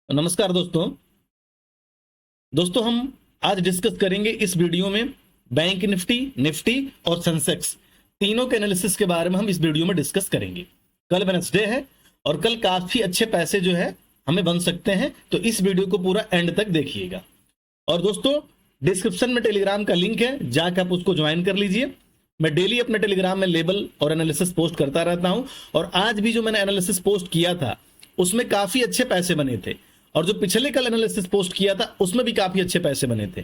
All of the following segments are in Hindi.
नमस्कार दोस्तों। हम आज डिस्कस करेंगे इस वीडियो में बैंक निफ्टी, निफ्टी और सेंसेक्स तीनों के एनालिसिस के बारे में हम इस वीडियो में डिस्कस करेंगे। कल वेडनेसडे है और कल काफी अच्छे पैसे जो है हमें बन सकते हैं, तो इस वीडियो को पूरा एंड तक देखिएगा। और दोस्तों, डिस्क्रिप्शन में टेलीग्राम का लिंक है, जाकर आप उसको ज्वाइन कर लीजिए। मैं डेली अपने टेलीग्राम में लेबल और एनालिसिस पोस्ट करता रहता हूं, और आज भी जो मैंने एनालिसिस पोस्ट किया था उसमें काफी अच्छे पैसे बने थे, और जो पिछले कल एनालिसिस पोस्ट किया था उसमें भी काफी अच्छे पैसे बने थे।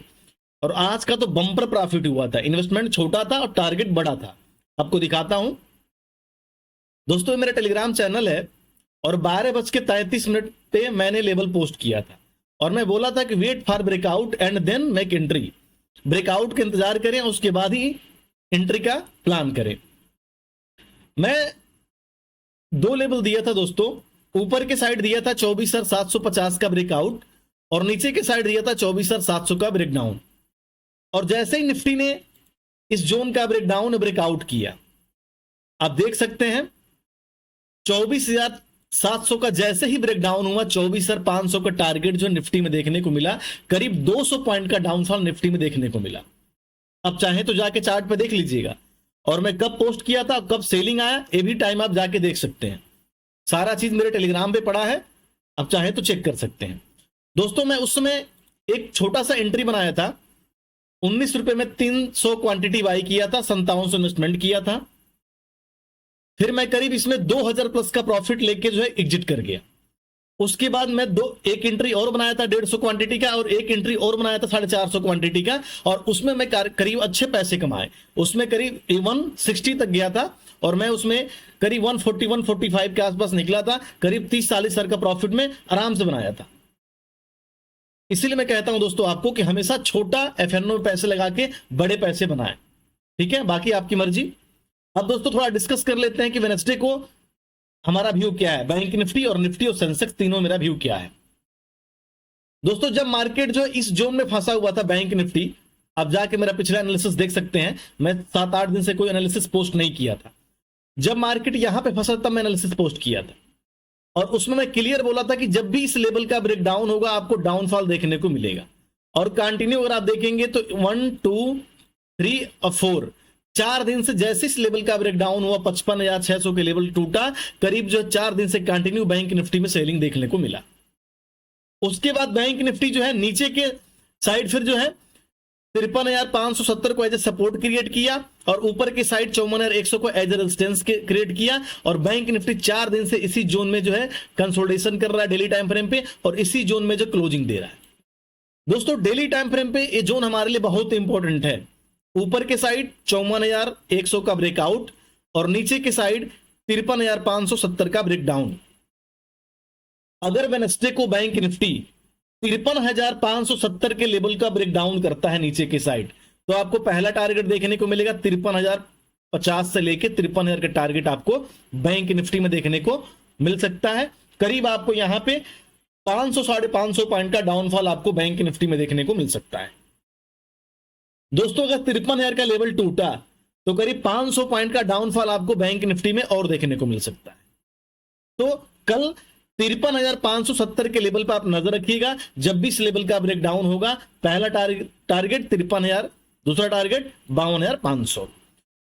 और आज का तो बम्पर प्रॉफिट हुआ था। इन्वेस्टमेंट छोटा था और टारगेट बड़ा था। आपको दिखाता हूं दोस्तों, ये मेरा टेलीग्राम चैनल है और 12:33 पे मैंने लेवल पोस्ट किया था और मैं बोला था कि wait for breakout and then make entry. Breakout का इंतजार करें, उसके बाद ही एंट्री का प्लान करें। मैं 2 लेवल दिया था दोस्तों। ऊपर के साइड दिया था 24,750 का ब्रेकआउट और नीचे के साइड दिया था 24,700 का ब्रेकडाउन। और जैसे ही निफ्टी ने इस जोन का ब्रेकडाउन ब्रेकआउट किया, आप देख सकते हैं 24,700 का जैसे ही ब्रेकडाउन हुआ, 24,500 का टारगेट जो निफ्टी में देखने को मिला। करीब 200 पॉइंट का डाउनफॉल निफ्टी में देखने को मिला। अब चाहे तो जाके चार्ट पे देख लीजिएगा, और मैं कब पोस्ट किया था, कब सेलिंग आया, ये भी टाइम आप जाके देख सकते हैं। सारा चीज मेरे टेलीग्राम पे पड़ा है, आप चाहे तो चेक कर सकते हैं। दोस्तों, मैं उस समय एक छोटा सा एंट्री बनाया था। 19 रुपए में 300 क्वांटिटी बाई किया था, 5700 इन्वेस्टमेंट किया था। फिर मैं करीब इसमें 2000 प्लस का प्रॉफिट लेके जो है एग्जिट कर गया। उसके बाद मैं एक एंट्री और बनाया था 150 क्वांटिटी का, और एक एंट्री और बनाया था 450 क्वांटिटी का, और उसमें मैं करीब अच्छे पैसे कमाए। उसमें करीब 160 तक गया था और मैं उसमें करीब 140 145 के आसपास निकला था। करीब 30-40 हजार का प्रॉफिट में आराम से बनाया था। इसीलिए मैं कहता हूं दोस्तों आपको कि हमेशा छोटा एफएनओ में पैसे लगा के बड़े पैसे बनाएं। ठीक है, बाकी आपकी मर्जी। अब दोस्तों थोड़ा डिस्कस कर लेते हैं कि वेडनेसडे को हमारा व्यू क्या है। बैंक निफ्टी और निफ्टी और सेंसेक्स तीनों मेरा व्यू क्या है। दोस्तों, जब मार्केट जो इस जोन में फंसा हुआ था बैंक निफ्टी, आप जाके मेरा पिछला एनालिसिस देख सकते हैं। मैं 7-8 दिन से कोई एनालिसिस पोस्ट नहीं किया था। जब मार्केट यहां पे फंसा तब मैं एनालिसिस पोस्ट किया था, और उसमें मैं क्लियर बोला था कि जब भी इस लेवल का ब्रेकडाउन होगा आपको डाउनफॉल देखने को मिलेगा। और कंटिन्यू अगर आप देखेंगे तो 1 2 3 और 4 4 दिन से जैसे इस लेवल का ब्रेकडाउन हुआ, 55,600 के लेवल टूटा, करीब जो 4 दिन से कंटिन्यू बैंक निफ्टी में सेलिंग देखने को मिला। उसके बाद बैंक निफ्टी जो है नीचे के साइड फिर जो है 53,570 को एज ए सपोर्ट क्रिएट किया, और ऊपर की साइड 54,100 को एज ए रेजिस्टेंस क्रिएट किया। और बैंक निफ्टी 4 दिन से इसी जोन में जो है कंसोलिडेशन कर रहा है डेली टाइम फ्रेम पे, और इसी जोन में जो क्लोजिंग दे रहा है। दोस्तों, डेली टाइम फ्रेम पे ये जोन हमारे लिए बहुत इंपॉर्टेंट है। ऊपर के साइड 54,100 का ब्रेकआउट और नीचे के साइड 53,570 का ब्रेकडाउन। अगर वेडनेसडे को बैंक निफ्टी 53,570 के लेवल का ब्रेकडाउन करता है नीचे की साइड, तो आपको पहला टारगेट देखने को मिलेगा 53,050 से लेके 53,000 का टारगेट आपको बैंक निफ्टी में देखने को मिल सकता है। करीब आपको यहां पे 500-550 पॉइंट का डाउनफॉल आपको बैंक निफ्टी में देखने को मिल सकता है। दोस्तों, अगर 53,000 का लेवल टूटा तो करीब 500 पॉइंट का डाउनफॉल आपको बैंक निफ्टी में और देखने को मिल सकता है। तो कल 53,570 के लेवल पर आप नजर रखिएगा। जब भी इस लेवल का ब्रेकडाउन होगा, पहला टारगेट 53,000, दूसरा टारगेट 52,500।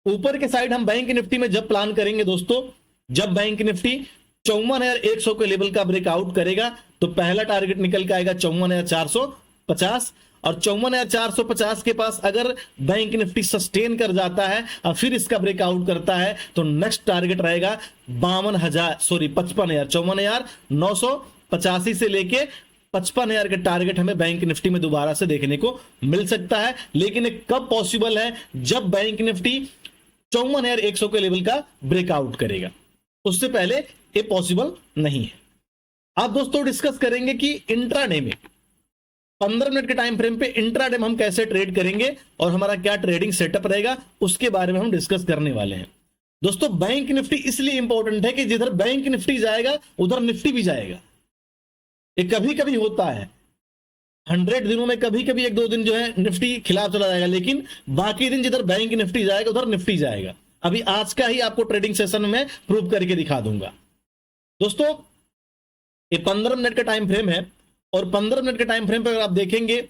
ऊपर के साइड हम बैंक निफ्टी में जब प्लान करेंगे दोस्तों, जब बैंक निफ्टी 54,100 के लेवल का ब्रेकआउट करेगा, तो पहला टारगेट निकल के आएगा 54,450, और 54,450 के पास अगर बैंक निफ्टी सस्टेन कर जाता है और फिर इसका ब्रेकआउट करता है, तो नेक्स्ट टारगेट रहेगा 54,985 से लेके 55,000 का टारगेट हमें बैंक निफ्टी में दोबारा से देखने को मिल सकता है। लेकिन ये कब पॉसिबल है? जब बैंक निफ्टी 54,100 के लेवल का ब्रेकआउट करेगा, उससे पहले ये पॉसिबल नहीं है। आप दोस्तों डिस्कस करेंगे कि इंट्राडे में 15 मिनट के टाइम फ्रेम पे इंट्राडे में हम कैसे ट्रेड करेंगे और हमारा क्या ट्रेडिंग सेटअप रहेगा, उसके बारे में हम डिस्कस करने वाले हैं। दोस्तों, बैंक निफ्टी इसलिए इंपॉर्टेंट है कि जिधर बैंक निफ्टी जाएगा उधर निफ्टी भी जाएगा। ये कभी कभी होता है, 100 दिनों में कभी कभी 1-2 दिन जो है निफ्टी खिलाफ चला जाएगा, लेकिन बाकी दिन जिधर बैंक निफ्टी जाएगा उधर निफ्टी जाएगा। अभी आज का ही आपको ट्रेडिंग सेशन में प्रूव करके दिखा दूंगा। दोस्तों, ये 15 मिनट का टाइम फ्रेम है और 15 मिनट के टाइम फ्रेम पर अगर आप देखेंगे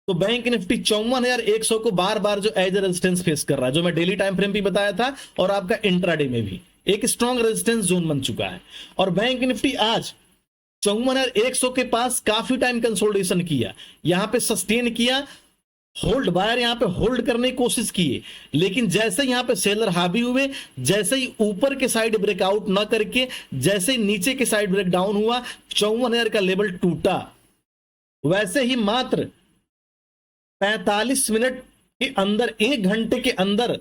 तो बैंक निफ्टी 54,100 को बार बार जो एज रेजिस्टेंस फेस कर रहा है, जो मैं डेली टाइम फ्रेम भी बताया था और आपका इंट्राडे में भी एक स्ट्रॉन्ग रेजिस्टेंस जोन बन चुका है। और बैंक निफ्टी आज 54,100 के पास काफी टाइम कंसोलिडेशन किया, यहां पे सस्टेन किया, होल्ड बायर यहां पे होल्ड करने की कोशिश किए, लेकिन जैसे यहां पे सेलर हावी हुए, जैसे ही ऊपर के साइड ब्रेकआउट ना करके जैसे ही नीचे के साइड ब्रेक डाउन हुआ, 54,000 का लेवल टूटा, वैसे ही मात्र 45 मिनट के अंदर, 1 घंटे के अंदर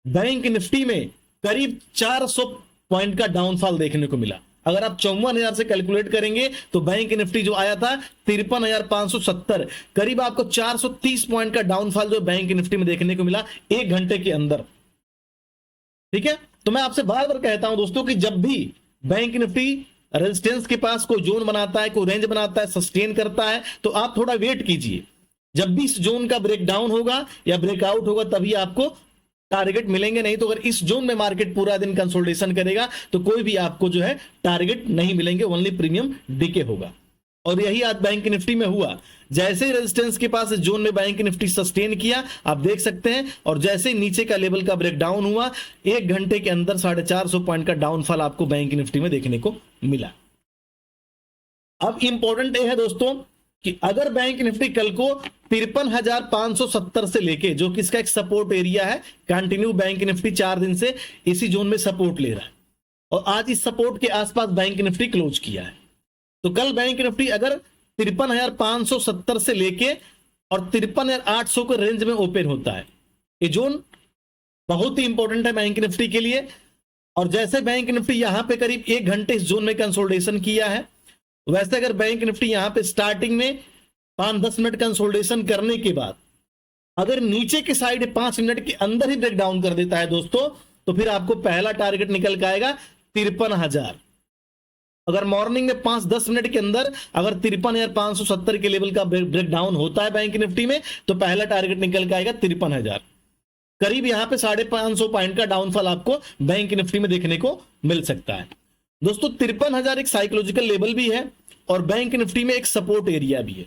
बैंक निफ्टी में करीब 400 पॉइंट का डाउनफॉल देखने को मिला। अगर आप 54,000 से कैलकुलेट करेंगे तो बैंक निफ्टी जो आया था 53,570, करीब आपको 430 पॉइंट का डाउनफॉल जो बैंक निफ्टी में देखने को मिला 1 घंटे के अंदर। ठीक है, तो मैं आपसे बार बार कहता हूं दोस्तों कि जब भी बैंक निफ्टी रेजिस्टेंस के पास कोई जोन बनाता है, कोई रेंज बनाता है, सस्टेन करता है, तो आप थोड़ा वेट कीजिए। जब भी इस जोन का ब्रेकडाउन होगा या ब्रेकआउट होगा तभी आपको टारगेट मिलेंगे, नहीं तो अगर इस जोन में मार्केट पूरा दिन कंसोलिडेशन करेगा तो कोई भी आपको जो है टारगेट नहीं मिलेंगे, ओनली प्रीमियम डीके होगा। और यही आज बैंक निफ्टी में हुआ, जैसे ही रेजिस्टेंस के पास इस जोन में बैंक निफ्टी सस्टेन किया, आप देख सकते हैं, और जैसे ही नीचे का लेवल का ब्रेकडाउन हुआ, 1 घंटे के अंदर 450 पॉइंट का डाउनफॉल आपको बैंक निफ्टी में देखने को मिला। अब इंपॉर्टेंट यह है दोस्तों कि अगर बैंक निफ्टी कल को 53,570 से लेके, जो कि इसका एक सपोर्ट एरिया है, कंटिन्यू बैंक निफ्टी 4 दिन से इसी जोन में सपोर्ट ले रहा है और आज इस सपोर्ट के आसपास बैंक निफ्टी क्लोज किया है, तो कल बैंक निफ्टी अगर 53,570 से लेके और 53,800 के रेंज में ओपन होता है, ये जोन बहुत ही इंपॉर्टेंट है बैंक निफ्टी के लिए। और जैसे बैंक निफ्टी यहां पे करीब 1 घंटे इस जोन में कंसोलिडेशन किया है, वैसे अगर बैंक निफ्टी यहां पे स्टार्टिंग में 5-10 मिनट कंसोलिडेशन करने के बाद अगर नीचे के साइड 5 मिनट के अंदर ही ब्रेक डाउन कर देता है दोस्तों, तो फिर आपको पहला टारगेट निकल के आएगा 53,000। अगर मॉर्निंग में 5-10 मिनट के अंदर अगर 53,570 के लेवल का ब्रेक डाउन होता है बैंक निफ्टी में, तो पहला टारगेट निकल के आएगा 53,000। करीब यहां पे 550 पॉइंट का डाउनफॉल आपको बैंक निफ्टी में देखने को मिल सकता है दोस्तों। 53,000 एक साइकोलॉजिकल लेवल भी है और बैंक निफ्टी में एक सपोर्ट एरिया भी है।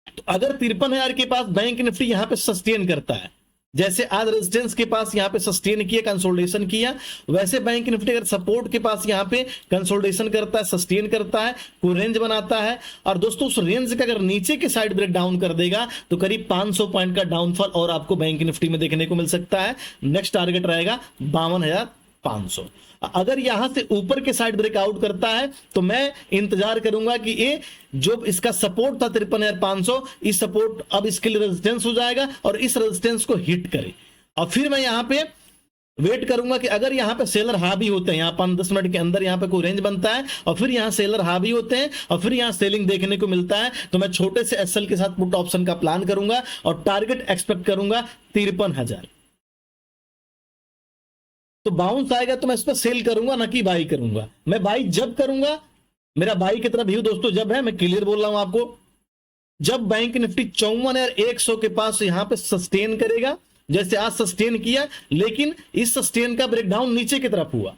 तो अगर 53,000 के पास बैंक निफ्टी यहां पे सस्टेन करता है, जैसे आज रेजिस्टेंस के पास यहां पे सस्टेन किया, कंसोलिडेशन किया, वैसे बैंक निफ्टी अगर सपोर्ट के पास यहां पे कंसोलिडेशन करता है, सस्टेन करता है, कोई रेंज बनाता है, और दोस्तों उस रेंज का अगर नीचे के साइड ब्रेक डाउन कर देगा तो करीब 500 पॉइंट का डाउनफॉल और आपको बैंक निफ्टी में देखने को मिल सकता है। नेक्स्ट टारगेट रहेगा 52,500। अगर यहां से ऊपर के साइड ब्रेकआउट करता है तो मैं इंतजार करूंगा कि ये जो इसका सपोर्ट था 53,500, इस सपोर्ट अब इसके लिए रेजिस्टेंस हो जाएगा और इस रेजिस्टेंस को हिट करे, और फिर मैं यहां पे वेट करूंगा कि अगर यहां पे सेलर हावी होते हैं, यहां 5-10 मिनट के अंदर यहां पे कोई रेंज बनता है और फिर यहां सेलर हावी होते हैं और फिर यहां सेलिंग देखने को मिलता है, तो मैं छोटे से एसएल के साथ पुट ऑप्शन का प्लान करूंगा और टारगेट एक्सपेक्ट करूंगा 53,000। तो बाउंस आएगा तो मैं इस पर सेल करूंगा, ना कि बाई करूंगा। मैं बाई जब करूंगा, मेरा बाई की तरफ व्यू दोस्तों जब है, मैं क्लियर बोल रहा हूं आपको, जब बैंक निफ्टी 54,100 के पास यहां पे सस्टेन करेगा, जैसे आज सस्टेन किया, लेकिन इस सस्टेन का ब्रेकडाउन नीचे की तरफ हुआ।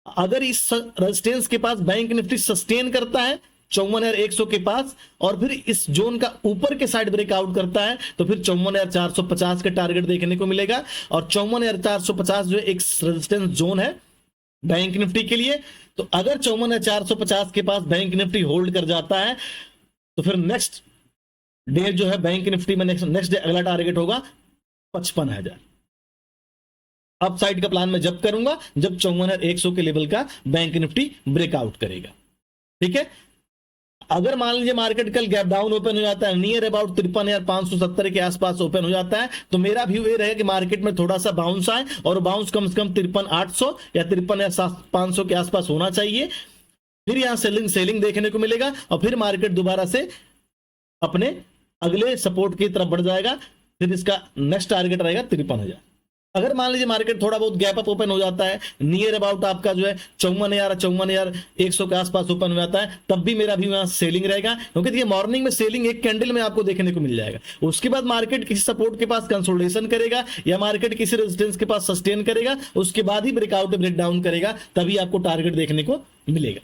अगर इस रेजिस्टेंस के पास बैंक निफ्टी सस्टेन करता है 54,100 के पास और फिर इस जोन का ऊपर के साइड ब्रेकआउट करता है, तो फिर 54,450 के टारगेट देखने को मिलेगा। और 54,450 जो एक रेजिस्टेंस जोन है बैंक निफ्टी के लिए, तो अगर 54,450 के पास बैंक निफ्टी होल्ड कर जाता है तो फिर नेक्स्ट डे जो है बैंक निफ्टी में नेक्स्ट डे अगला टारगेट होगा 55,000। अप साइड का प्लान मैं जब करूंगा जब 54,100 के लेवल का बैंक निफ्टी ब्रेकआउट करेगा। ठीक है, अगर मान लीजिए मार्केट कल गैप डाउन ओपन हो जाता है, नियर अबाउट 53,570 के आसपास ओपन हो जाता है, तो मेरा व्यू ये रहेगा कि मार्केट में थोड़ा सा बाउंस आए और बाउंस कम से कम 53,800 या 53,500 के आसपास होना चाहिए। फिर यहां सेलिंग देखने को मिलेगा और फिर मार्केट दोबारा से अपने अगले सपोर्ट की तरफ बढ़ जाएगा। फिर इसका नेक्स्ट टारगेट रहेगा 53,000। अगर मान लीजिए मार्केट थोड़ा बहुत गैप अप ओपन हो जाता है, नियर अबाउट आपका जो है 54,100 के आसपास ओपन हो जाता है, तब भी मेरा भी वहां सेलिंग रहेगा, क्योंकि देखिए मॉर्निंग में सेलिंग एक कैंडल में आपको देखने को मिल जाएगा। उसके बाद मार्केट किसी सपोर्ट के पास कंसोलिडेशन करेगा या मार्केट किसी रेजिस्टेंस के पास सस्टेन करेगा, उसके बाद ही ब्रेकआउट ब्रेक डाउन करेगा, तभी आपको टारगेट देखने को मिलेगा।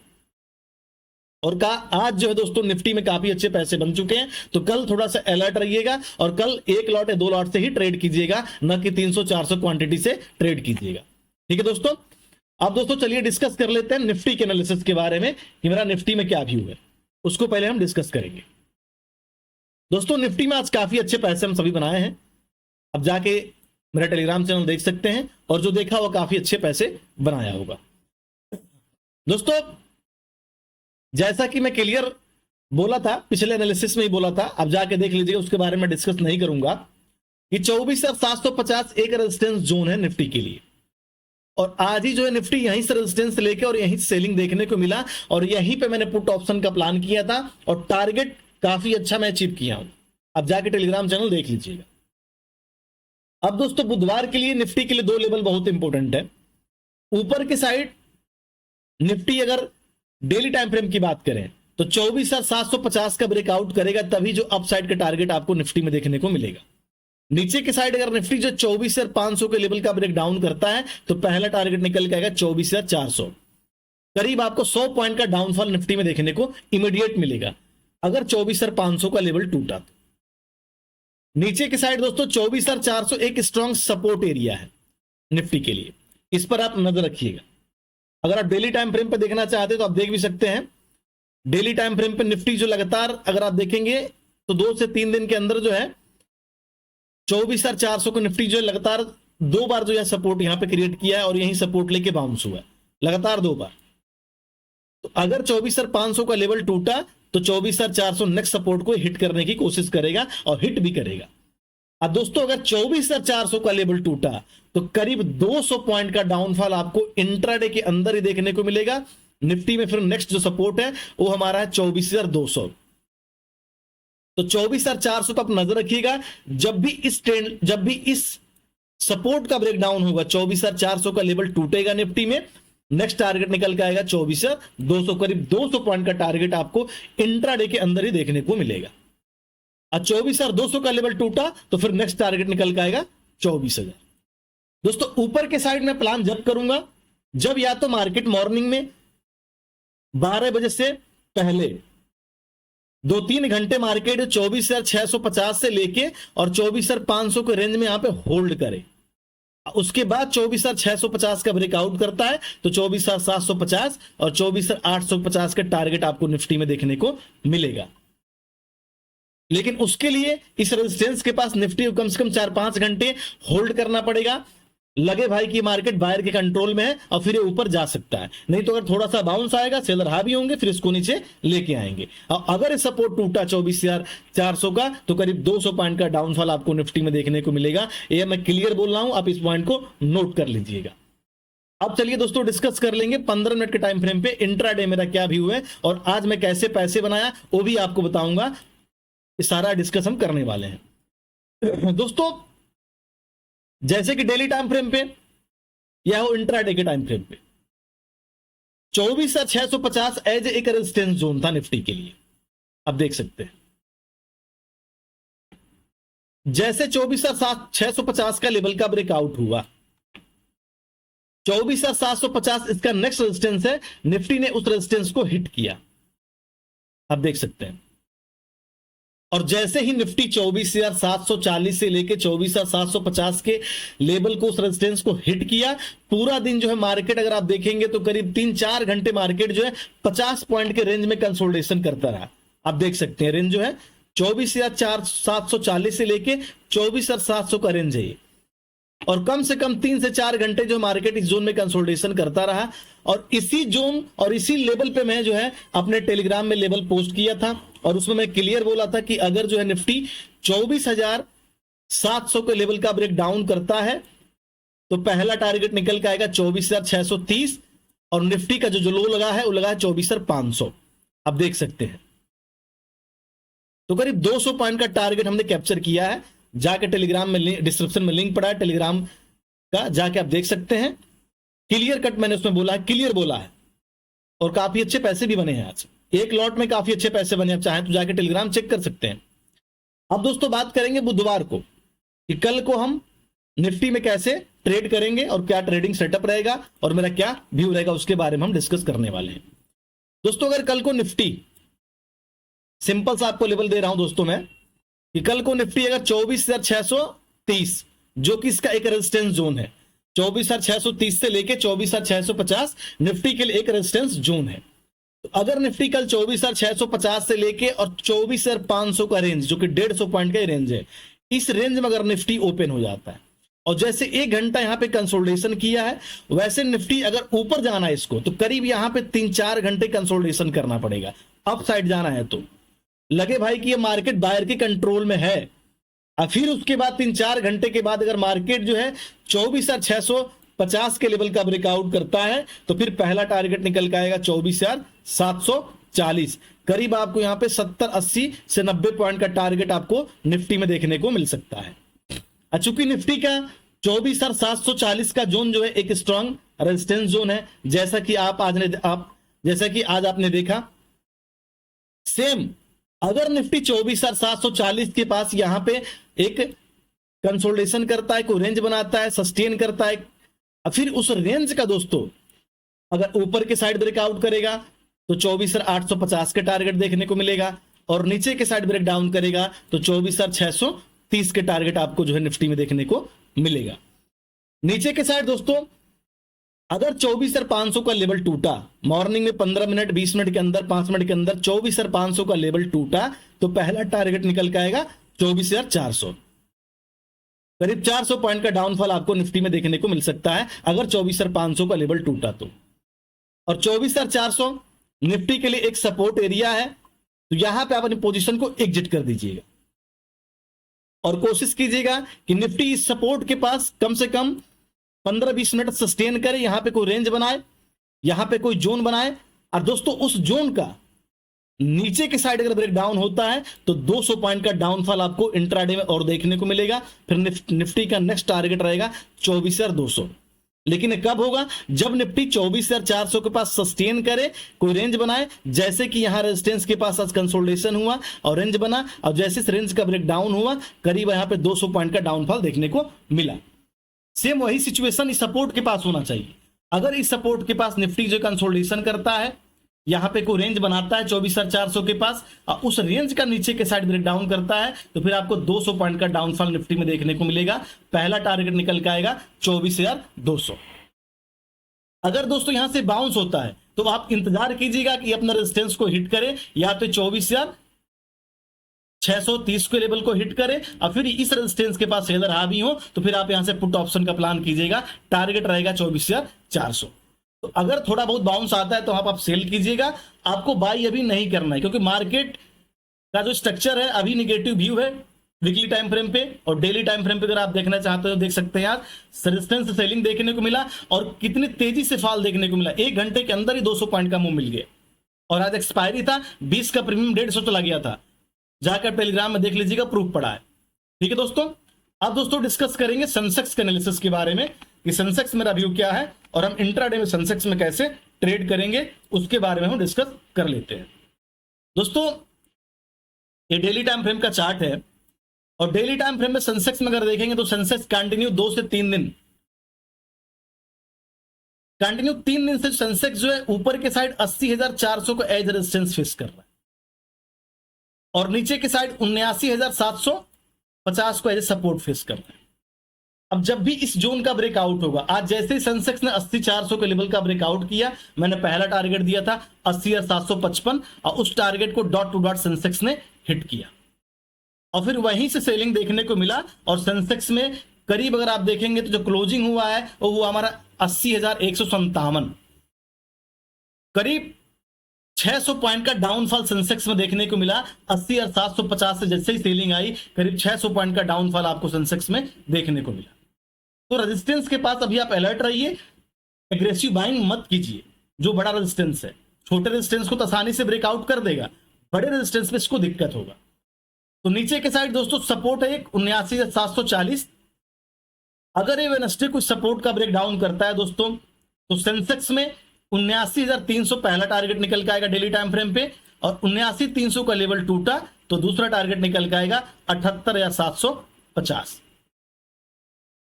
और आज जो है दोस्तों निफ्टी में काफी अच्छे पैसे बन चुके हैं, तो कल थोड़ा सा अलर्ट रहिएगा और कल 1 लॉट या 2 लॉट से ही ट्रेड कीजिएगा, न कि 300-400 क्वांटिटी से ट्रेड कीजिएगा। ठीक है दोस्तों। अब दोस्तों चलिए डिस्कस कर लेते हैं निफ्टी के एनालिसिस के बारे में कि मेरा निफ्टी में क्या व्यू है, उसको पहले हम डिस्कस करेंगे। दोस्तों निफ्टी में आज काफी अच्छे पैसे हम सभी बनाए हैं। अब जाके मेरा टेलीग्राम चैनल देख सकते हैं, और जो देखा वो काफी अच्छे पैसे बनाया होगा। दोस्तों जैसा कि मैं क्लियर बोला था, पिछले एनालिसिस में ही बोला था, अब जाके देख लीजिए, उसके बारे में डिस्कस नहीं करूंगा, कि 24,750 एक रेजिस्टेंस जोन है निफ्टी के लिए। और आज ही जो है निफ्टी यहीं से रेजिस्टेंस लेके और यहीं सेलिंग देखने को मिला, और यहीं पे मैंने पुट ऑप्शन का प्लान किया था और टारगेट काफी अच्छा मैं अचीव किया हूं। अब जाके टेलीग्राम चैनल देख लीजिएगा। अब दोस्तों बुधवार के लिए निफ्टी के लिए 2 लेवल बहुत इंपॉर्टेंट है। ऊपर की साइड निफ्टी अगर डेली टाइम फ्रेम की बात करें तो 24,750 का ब्रेकआउट करेगा, तभी जो अपसाइड का टारगेट आपको निफ्टी में देखने को मिलेगा। नीचे की साइड अगर निफ्टी जो 24,500 के लेवल का ब्रेक डाउन करता है तो पहला टारगेट निकल के आएगा 24,400। करीब आपको 100 पॉइंट का डाउनफॉल निफ्टी में देखने को इमीडिएट मिलेगा अगर 24,500 का लेवल टूटा तो। नीचे की साइड दोस्तों 24,400 एक स्ट्रॉन्ग सपोर्ट एरिया है निफ्टी के लिए, इस पर आप नजर रखिएगा। अगर आप डेली टाइम फ्रेम पे देखना चाहते हैं तो आप देख भी सकते हैं। डेली टाइम फ्रेम पे निफ्टी जो लगातार अगर आप देखेंगे तो 2 से 3 दिन के अंदर जो है 24,400 को निफ्टी जो है लगातार 2 बार जो है सपोर्ट यहां पे क्रिएट किया है और यही सपोर्ट लेके बाउंस हुआ है लगातार 2 बार। तो अगर 24,500 का लेवल टूटा तो 24,400 नेक्स्ट सपोर्ट को हिट करने की कोशिश करेगा और हिट भी करेगा। अब दोस्तों अगर 24,400 का लेवल टूटा तो करीब 200 पॉइंट का डाउनफॉल आपको इंट्राडे के अंदर ही देखने को मिलेगा निफ्टी में। फिर नेक्स्ट जो सपोर्ट है वो हमारा है 24,200। तो 24,400 पर आप नजर रखिएगा। जब भी इस सपोर्ट का ब्रेकडाउन होगा 24,400 का लेवल टूटेगा निफ्टी में, नेक्स्ट टारगेट निकल के आएगा 24,200। करीब 200 पॉइंट का टारगेट आपको इंट्राडे के अंदर ही देखने को मिलेगा। 24,200 का लेवल टूटा तो फिर नेक्स्ट टारगेट निकल के आएगा 24,000। दोस्तों ऊपर के साइड में प्लान जब करूंगा जब या तो मार्केट मॉर्निंग में 12 बजे से पहले 2-3 घंटे मार्केट 24,650 से लेके और 24,500 के रेंज में यहां पे होल्ड करे, उसके बाद 24,650 का ब्रेकआउट करता है तो 24,750 और 24,850 का टारगेट आपको निफ्टी में देखने को मिलेगा। लेकिन उसके लिए इस रेजिस्टेंस के पास निफ्टी को कम से कम 4-5 घंटे होल्ड करना पड़ेगा। लगे भाई कि मार्केट बायर के कंट्रोल में है और फिर ये ऊपर जा सकता है, नहीं तो अगर थोड़ा सा बाउंस आएगा सेलर हावी होंगे फिर इसको नीचे लेके आएंगे। और अगर ये सपोर्ट टूटा 24,400 का तो करीब 200 पॉइंट का डाउनफॉल आपको निफ्टी में देखने को मिलेगा। ये मैं क्लियर बोल रहा हूं, आप इस पॉइंट को नोट कर लीजिएगा। अब चलिए दोस्तों डिस्कस कर लेंगे 15 मिनट के टाइम फ्रेम पे इंट्राडे मेरा क्या व्यू है और आज मैं कैसे पैसे बनाया वो भी आपको बताऊंगा। सारा डिस्कस हम करने वाले हैं। दोस्तों जैसे कि डेली टाइम फ्रेम पे या हो इंट्राडे के टाइम फ्रेम पे 24,650 एज एक रेजिस्टेंस जोन था निफ्टी के लिए, आप देख सकते हैं। जैसे 24,650 का लेवल का ब्रेकआउट हुआ 24,750 इसका नेक्स्ट रेजिस्टेंस है, निफ्टी ने उस रेजिस्टेंस को हिट किया, आप देख सकते हैं। और जैसे ही निफ्टी 24,740 से लेके 24,750 के लेवल को उस रेजिस्टेंस को हिट किया, पूरा दिन जो है मार्केट अगर आप देखेंगे तो करीब 3-4 घंटे मार्केट जो है 50 पॉइंट के रेंज में कंसोलिडेशन करता रहा। आप देख सकते हैं रेंज जो है 24,740 से लेके 24,700 का रेंज है और कम से कम 3 से 4 घंटे जो मार्केट इस जोन में कंसोलिडेशन करता रहा। और इसी जोन और इसी लेवल पे मैं जो है अपने टेलीग्राम में लेवल पोस्ट किया था और उसमें मैं क्लियर बोला था कि अगर जो है निफ्टी 24,700 के लेवल का ब्रेक डाउन करता है तो पहला टारगेट निकल के आएगा 24,630 और निफ्टी का जो लो लगा है वो लगा है 24,500, आप देख सकते हैं। तो करीब 200 पॉइंट का टारगेट हमने कैप्चर किया है। जाके टेलीग्राम में डिस्क्रिप्शन में लिंक पड़ा है टेलीग्राम का, जाके आप देख सकते हैं। क्लियर कट मैंने उसमें बोला है, क्लियर बोला है और काफी अच्छे पैसे भी बने हैं। आज एक लॉट में काफी अच्छे पैसे बने, आप चाहें तो जाके टेलीग्राम चेक कर सकते हैं। अब दोस्तों बात करेंगे बुधवार को कि कल को हम निफ्टी में कैसे ट्रेड करेंगे और क्या ट्रेडिंग सेटअप रहेगा और मेरा क्या व्यू रहेगा, उसके बारे में हम डिस्कस करने वाले हैं। दोस्तों अगर कल को निफ्टी, सिंपल सा आपको लेवल दे रहा हूं दोस्तों मैं, कि कल को निफ्टी अगर 24,630, जो कि इसका एक रेजिस्टेंस जोन है, 24,630 से लेके 24,650 निफ्टी के लिए एक रेजिस्टेंस जोन है। तो अगर निफ्टी कल 24,650 से लेके और 24,500 का रेंज, जो कि 150 पॉइंट का रेंज है, इस रेंज में अगर निफ्टी ओपन हो जाता है और जैसे 1 घंटा यहां पे कंसोलिडेशन किया है, वैसे निफ्टी अगर ऊपर जाना है इसको, तो करीब यहां पे 3-4 घंटे कंसोलिडेशन करना पड़ेगा। अप साइड जाना है तो लगे भाई कि ये मार्केट बायर के कंट्रोल में है, और फिर उसके बाद 3-4 घंटे के बाद अगर मार्केट जो है 24,650 के लेवल का ब्रेकआउट करता है, तो फिर पहला टारगेट निकल के आएगा 24,740। करीब आपको यहां पे 70, 80 से 90 पॉइंट का टारगेट आपको निफ्टी में देखने को मिल सकता है। चूंकि निफ्टी का 24,740 का जोन जो है एक स्ट्रॉन्ग रेजिस्टेंस जोन है, जैसा कि आज आपने देखा। सेम अगर निफ्टी 24,740 के पास यहां पे एक कंसोलिडेशन करता है, कोई रेंज बनाता है, सस्टेन करता है, फिर उस रेंज का दोस्तों अगर ऊपर के साइड ब्रेकआउट करेगा तो 24,850 के टारगेट देखने को मिलेगा, और नीचे के साइड ब्रेक डाउन करेगा तो 24,630 के टारगेट आपको जो है निफ्टी में देखने को मिलेगा। नीचे के साइड दोस्तों अगर 24,500 का लेवल टूटा, मॉर्निंग में 15 मिनट 20 मिनट के अंदर 5 मिनट के अंदर 24,500 का लेवल टूटा, तो पहला टारगेट निकल के आएगा 24,400। करीब 400 पॉइंट का डाउनफॉल आपको निफ्टी में देखने को मिल सकता है अगर 24,500 का लेवल टूटा तो। और 24,400 निफ्टी के लिए एक सपोर्ट एरिया है, तो यहां पे आप अपनी पोजीशन को एग्जिट कर दीजिएगा और कोशिश कीजिएगा कि निफ्टी इस सपोर्ट के पास कम से कम 15-20 मिनट सस्टेन करे, यहां पे कोई रेंज बनाए, यहां पे कोई जोन बनाए, और दोस्तों उस जोन का नीचे के साइड अगर ब्रेक डाउन होता है तो 200 पॉइंट का डाउनफॉल आपको इंट्राडे में और देखने को मिलेगा। फिर निफ्टी का नेक्स्ट टारगेट रहेगा 24,200। लेकिन कब होगा? जब निफ्टी 24,400 के पास सस्टेन करे, कोई रेंज बनाए, जैसे कि यहां रेजिस्टेंस के पास आज कंसोलिडेशन हुआ और रेंज बना, और जैसे इस रेंज का ब्रेक डाउन हुआ करीब यहां पे 200 पॉइंट का डाउनफॉल देखने को मिला। सेम वही सिचुएशन इस सपोर्ट के पास होना चाहिए। अगर इस सपोर्ट के पास निफ्टी जो कंसोलिडेशन करता है, यहां पे कोई रेंज बनाता है 24,400 के पास, और उस रेंज का नीचे के साइड ब्रेक डाउन करता है, तो फिर आपको 200 पॉइंट का डाउनफॉल निफ्टी में देखने को मिलेगा। पहला टारगेट निकल के आएगा 24,200। अगर दोस्तों यहां से बाउंस होता है तो आप इंतजार कीजिएगा कि अपना रेजिस्टेंस को हिट करे, या तो 24,630 के लेवल को हिट करे, और फिर इस रेजिस्टेंस के पास सेलर हावी हो तो फिर आप यहां से पुट ऑप्शन का प्लान कीजिएगा। टारगेट रहेगा 24,400। तो अगर थोड़ा बहुत बाउंस आता है तो आप सेल कीजिएगा, आपको बाई अभी नहीं करना है, क्योंकि मार्केट का जो स्ट्रक्चर है अभी निगेटिव व्यू है वीकली टाइम फ्रेम पे, और डेली टाइम फ्रेम पे अगर आप देखना चाहते हो देख सकते हैं। आज रेजिस्टेंस सेलिंग देखने को मिला और कितनी तेजी से फॉल देखने को मिला। 1 घंटे के अंदर ही 200 पॉइंट का मूव मिल गया, और आज एक्सपायरी था, 20 का प्रीमियम 150 चला गया था। जाकर टेलीग्राम में देख लीजिएगा, प्रूफ पड़ा है। ठीक है दोस्तों, अब दोस्तों डिस्कस करेंगे सेंसेक्स के एनालिसिस के बारे में कि सेंसेक्स मेरा व्यू क्या है और हम इंट्राडे में सेंसेक्स में कैसे ट्रेड करेंगे, उसके बारे में हम डिस्कस कर लेते हैं। दोस्तों ये डेली टाइम फ्रेम का चार्ट है, और डेली टाइम फ्रेम में सेंसेक्स में अगर देखेंगे तो सेंसेक्स कंटिन्यू 2 से 3 दिन, कंटिन्यू 3 दिन से सेंसेक्स जो है ऊपर के साइड 80,400 को एज रेजिस्टेंस फेस कर रहा है, और नीचे के साइड 79,750 को एज सपोर्ट फेस कर रहा है। अब जब भी इस जोन का ब्रेकआउट होगा, आज जैसे ही सेंसेक्स ने 80,400 के लेवल का ब्रेकआउट किया, मैंने पहला टारगेट दिया था 80,755, और उस target co dot to dot Sensex ने हिट किया, और फिर वहीं से सेलिंग देखने को मिला। और सेंसेक्स में करीब अगर आप देखेंगे तो जो क्लोजिंग हुआ है वो हमारा 80,157, करीब 600 पॉइंट का डाउनफॉल सेंसेक्स में देखने को मिला। 80,750 से जैसे ही सेलिंग आई, करीब 600 पॉइंट का डाउनफॉल आपको सेंसेक्स में देखने को मिला। तो रेजिस्टेंस के पास अभी आप अलर्ट रहिए, एग्रेसिव बाइंग मत कीजिए। जो बड़ा रेजिस्टेंस है, छोटे रेजिस्टेंस को तो आसानी से ब्रेकआउट कर देगा, बड़े रेजिस्टेंस में इसको दिक्कत होगा। तो नीचे के साइड दोस्तों सपोर्ट है 79,740। अगर ये वेडनेसडे कुछ सपोर्ट का ब्रेक डाउन करता है दोस्तों, तो सेंसेक्स में 79,300 पहला टारगेट निकल के आएगा डेली टाइम फ्रेम पे, और 79,300 का लेवल टूटा तो दूसरा टारगेट निकल के आएगा 78,750।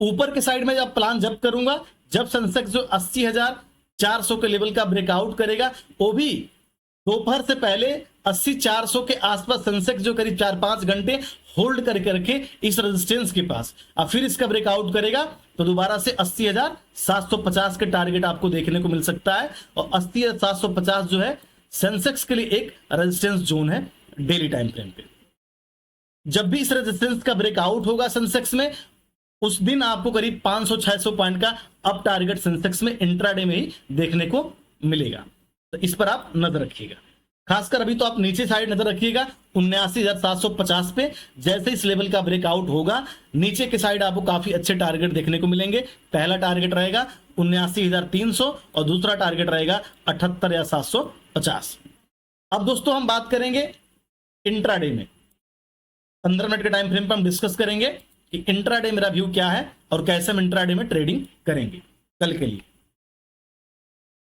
ऊपर के साइड में जब प्लान जब करूंगा, जब सेंसेक्स जो 80,400 के लेवल का ब्रेकआउट करेगा, वो भी दोपहर से पहले 80,400 के आसपास सेंसेक्स जो करीब 4-5 घंटे होल्ड करके रखे इस रेजिस्टेंस के पास, अब फिर इसका ब्रेकआउट करेगा तो दोबारा से 80,750 के टारगेट आपको देखने को मिल सकता है। और 80,750 जो है सेंसेक्स के लिए एक रेजिस्टेंस जोन है डेली टाइम फ्रेम पे। जब भी इस रेजिस्टेंस का ब्रेकआउट होगा सेंसेक्स में, उस दिन आपको करीब 500-600 पॉइंट का अप टारगेट सेंसेक्स में इंट्राडे में ही देखने को मिलेगा। तो इस पर आप नजर रखिएगा। खासकर अभी तो आप नीचे साइड नजर रखिएगा 79,750 पे। जैसे इस लेवल का ब्रेकआउट होगा नीचे के साइड आपको काफी अच्छे टारगेट देखने को मिलेंगे। पहला टारगेट रहेगा 79,300 और दूसरा टारगेट रहेगा 78,750। अब दोस्तों हम बात करेंगे इंट्राडे में। 15 मिनट के टाइम फ्रेम पर हम डिस्कस करेंगे कि इंट्राडे मेरा व्यू क्या है और कैसे हम इंट्राडे में ट्रेडिंग करेंगे कल के लिए।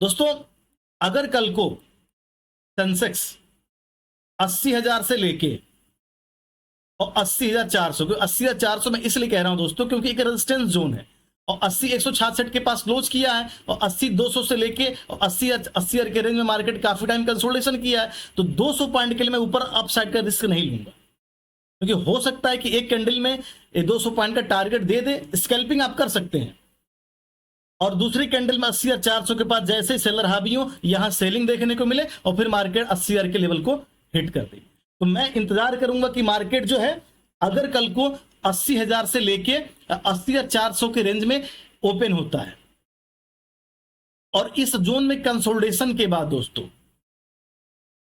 दोस्तों अगर कल को सेंसेक्स 80,000 से लेके और 80,400, 80,400 मैं इसलिए कह रहा हूं दोस्तों क्योंकि एक रेजिस्टेंस जोन है और 80,166 के पास क्लोज किया है और 80,200 से लेके और 80,000 के रेंज में मार्केट काफी टाइम कंसोलिडेशन किया है। तो 200 पॉइंट के लिए मैं ऊपर अपसाइड का रिस्क नहीं लूंगा, क्योंकि हो सकता है कि एक कैंडल में 200 पॉइंट का टारगेट दे दे, स्कैल्पिंग आप कर सकते हैं। और दूसरी कैंडल में 80,400 के पास जैसे सेलर हावी हो यहां सेलिंग देखने को मिले और फिर मार्केट 80,000 के लेवल को हिट कर दे। तो मैं इंतजार करूंगा कि मार्केट जो है अगर कल को 80,000 से लेके 80,400 के रेंज में ओपन होता है और इस जोन में कंसोलिडेशन के बाद दोस्तों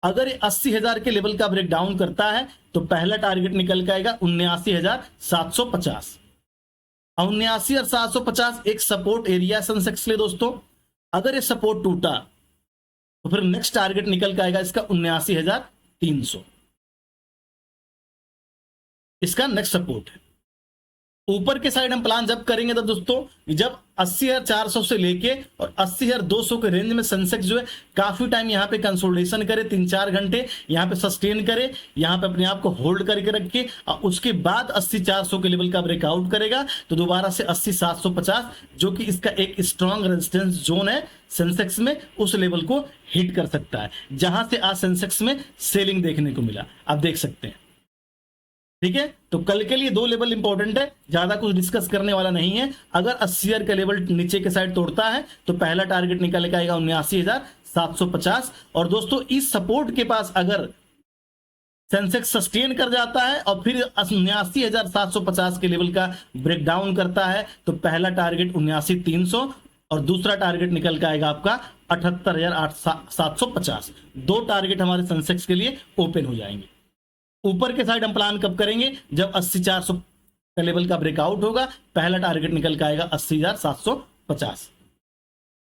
अगर 80,000 के लेवल का ब्रेकडाउन करता है तो पहला टारगेट निकल के आएगा 79,750। 79,750 एक सपोर्ट एरिया सेंसेक्स ले दोस्तों। अगर ये सपोर्ट टूटा तो फिर नेक्स्ट टारगेट निकल के आएगा इसका 79,300, इसका नेक्स्ट सपोर्ट है। ऊपर के साइड हम प्लान जब करेंगे तो दोस्तों जब 80,400 से लेके और 80,200 के रेंज में सेंसेक्स जो है काफी टाइम यहां पे कंसोलिडेशन करे, 3-4 घंटे यहां पे सस्टेन करे, यहां पे अपने आप को होल्ड करके रखे और उसके बाद 80,400 के लेवल का ब्रेकआउट करेगा तो दोबारा से 80,750 जो कि इसका एक स्ट्रॉन्ग रेजिस्टेंस जोन है सेंसेक्स में, उस लेवल को हिट कर सकता है, जहां से आज सेंसेक्स में सेलिंग देखने को मिला, आप देख सकते हैं। ठीक है, तो कल के लिए 2 लेवल इंपॉर्टेंट है, ज्यादा कुछ डिस्कस करने वाला नहीं है। अगर 80,000 का लेवल नीचे के साइड तोड़ता है तो पहला टारगेट निकल के आएगा 79,750। और दोस्तों इस सपोर्ट के पास अगर सेंसेक्स सस्टेन कर जाता है और फिर 79,750 के लेवल का ब्रेकडाउन करता है तो पहला टारगेट 79,300 और दूसरा टारगेट निकल के आएगा आपका 78,750। 2 टारगेट हमारे सेंसेक्स के लिए ओपन हो जाएंगे। ऊपर के साइड हम प्लान कब करेंगे जब 80,400 का लेवल का ब्रेकआउट होगा, पहला टारगेट निकल के आएगा 80,750।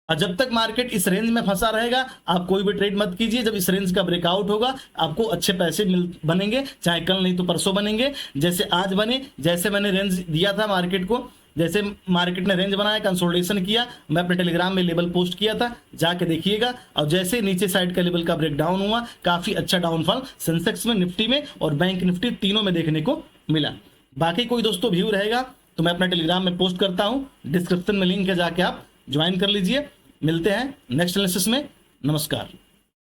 और जब तक मार्केट इस रेंज में फंसा रहेगा आप कोई भी ट्रेड मत कीजिए। जब इस रेंज का ब्रेकआउट होगा आपको अच्छे पैसे बनेंगे, चाहे कल नहीं तो परसों बनेंगे, जैसे आज बने। जैसे मैंने रेंज दिया था मार्केट को, जैसे मार्केट ने रेंज बनाया, कंसोलिडेशन किया, मैं अपने टेलीग्राम में लेवल पोस्ट किया था, जाके देखिएगा। और जैसे नीचे साइड का लेवल का ब्रेकडाउन हुआ काफी अच्छा डाउनफॉल सेंसेक्स में, निफ्टी में और बैंक निफ्टी तीनों में देखने को मिला। बाकी कोई दोस्तों व्यू रहेगा तो मैं अपना टेलीग्राम में पोस्ट करता हूं, डिस्क्रिप्शन में लिंक है, जाके आप ज्वाइन कर लीजिए। मिलते हैं नेक्स्ट एनालिसिस में। नमस्कार।